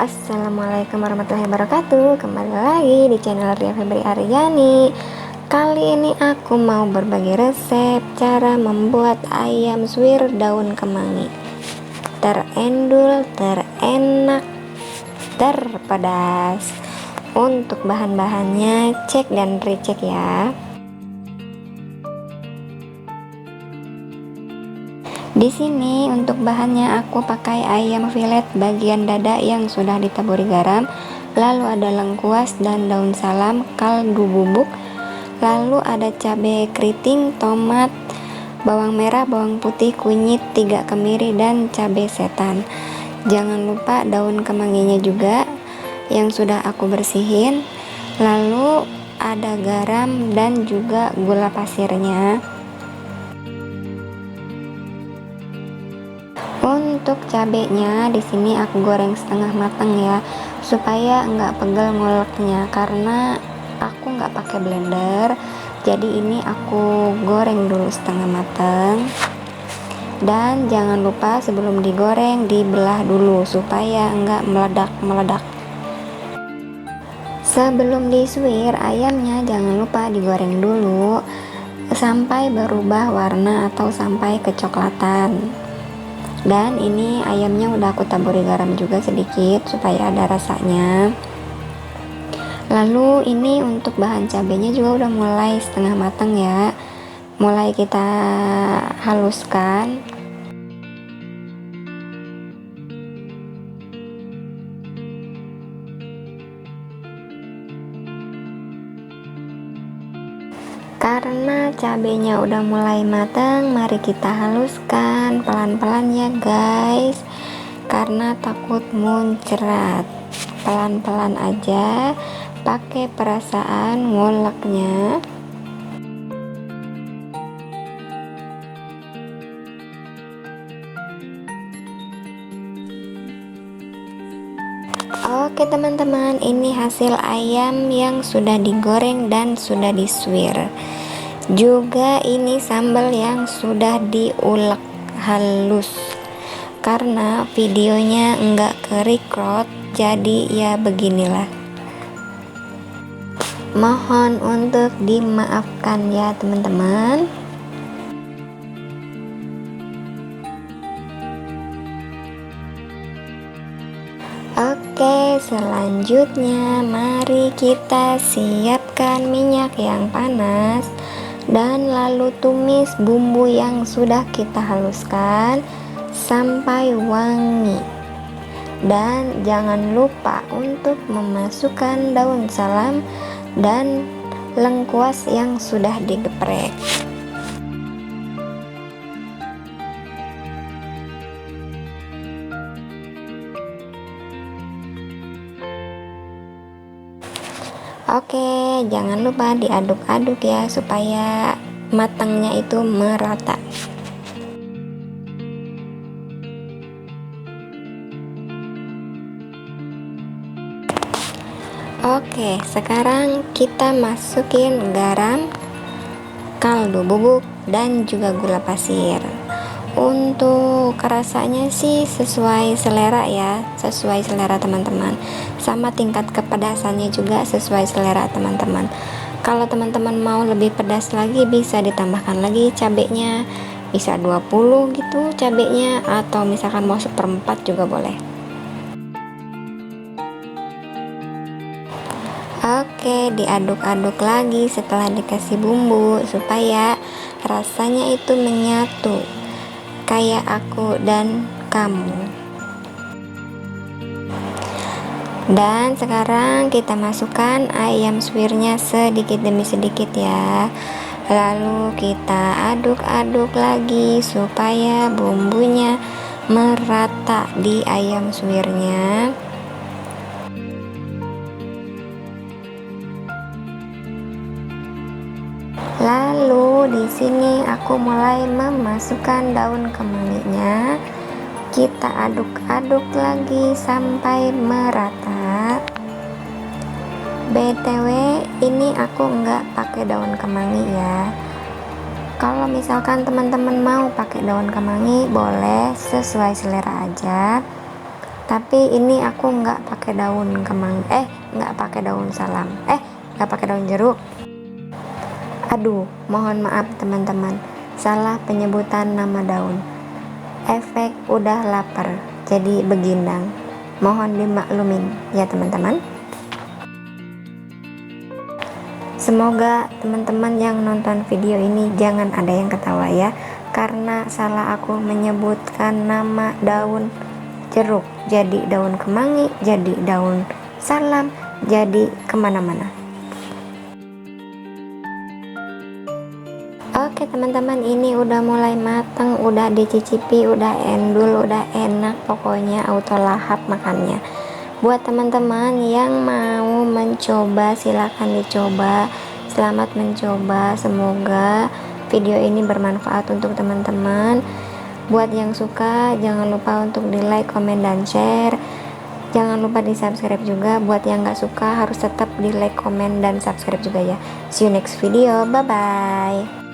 Assalamualaikum warahmatullahi wabarakatuh. Kembali lagi di channel Ria Febri Aryani. Kali ini aku mau berbagi resep cara membuat ayam suwir daun kemangi. Terendul, terenak, terpedas. Untuk bahan-bahannya cek dan recheck ya. Di sini untuk bahannya aku pakai ayam filet bagian dada yang sudah ditaburi garam, lalu ada lengkuas dan daun salam, kaldu bubuk, lalu ada cabai keriting, tomat, bawang merah, bawang putih, kunyit, 3 kemiri dan cabai setan. Jangan lupa daun kemanginya juga yang sudah aku bersihin, lalu ada garam dan juga gula pasirnya. Untuk cabenya di sini aku goreng setengah matang ya, supaya nggak pegel ngoleknya, karena aku nggak pakai blender. Jadi ini aku goreng dulu setengah matang. Dan jangan lupa sebelum digoreng dibelah dulu supaya nggak meledak-meledak. Sebelum disuir ayamnya jangan lupa digoreng dulu sampai berubah warna atau sampai kecoklatan. Dan ini ayamnya udah aku taburi garam juga sedikit supaya ada rasanya. Lalu ini untuk bahan cabenya juga udah mulai setengah matang ya, mulai kita haluskan. Karena cabenya udah mulai matang, mari kita haluskan pelan-pelan ya guys, karena takut muncrat. Pelan-pelan aja, pakai perasaan ngoleknya. Oke teman-teman, ini hasil ayam yang sudah digoreng dan sudah disuir. Juga ini sambal yang sudah diulek halus. Karena videonya enggak ke-record, jadi ya beginilah. Mohon untuk dimaafkan ya teman-teman. Oke, selanjutnya mari kita siapkan minyak yang panas dan lalu tumis bumbu yang sudah kita haluskan sampai wangi. Dan jangan lupa untuk memasukkan daun salam dan lengkuas yang sudah digeprek. Oke, jangan lupa diaduk-aduk ya supaya matangnya itu merata. Oke, sekarang kita masukin garam, kaldu bubuk dan juga gula pasir. Untuk rasanya sih sesuai selera ya, sesuai selera teman-teman. Sama tingkat kepedasannya juga sesuai selera teman-teman. Kalau teman-teman mau lebih pedas lagi bisa ditambahkan lagi cabenya, bisa 20 gitu cabenya, atau misalkan mau 1/4 juga boleh. Oke, diaduk-aduk lagi setelah dikasih bumbu supaya rasanya itu menyatu kayak aku dan kamu. Dan sekarang kita masukkan ayam suwirnya sedikit demi sedikit ya, lalu kita aduk-aduk lagi supaya bumbunya merata di ayam suwirnya. Lalu di sini aku mulai memasukkan daun kemanginya. Kita aduk-aduk lagi sampai merata. BTW ini aku nggak pakai daun kemangi ya. Kalau misalkan teman-teman mau pakai daun kemangi boleh, sesuai selera aja. Tapi ini aku nggak pakai daun nggak pakai daun salam, nggak pakai daun jeruk. Aduh, mohon maaf teman-teman, salah penyebutan nama daun. Efek udah lapar, jadi beginang. Mohon dimaklumin ya teman-teman. Semoga teman-teman yang nonton video ini jangan ada yang ketawa ya, karena salah aku menyebutkan nama daun jeruk jadi daun kemangi, jadi daun salam, jadi kemana-mana. Oke teman-teman, ini udah mulai matang, udah dicicipi, udah endul, udah enak, pokoknya auto lahap makannya. Buat teman-teman yang mau mencoba silahkan dicoba. Selamat mencoba, semoga video ini bermanfaat untuk teman-teman. Buat yang suka jangan lupa untuk di like, komen, dan share. Jangan lupa di subscribe juga. Buat yang gak suka harus tetap di like, komen, dan subscribe juga ya. See you next video, bye bye.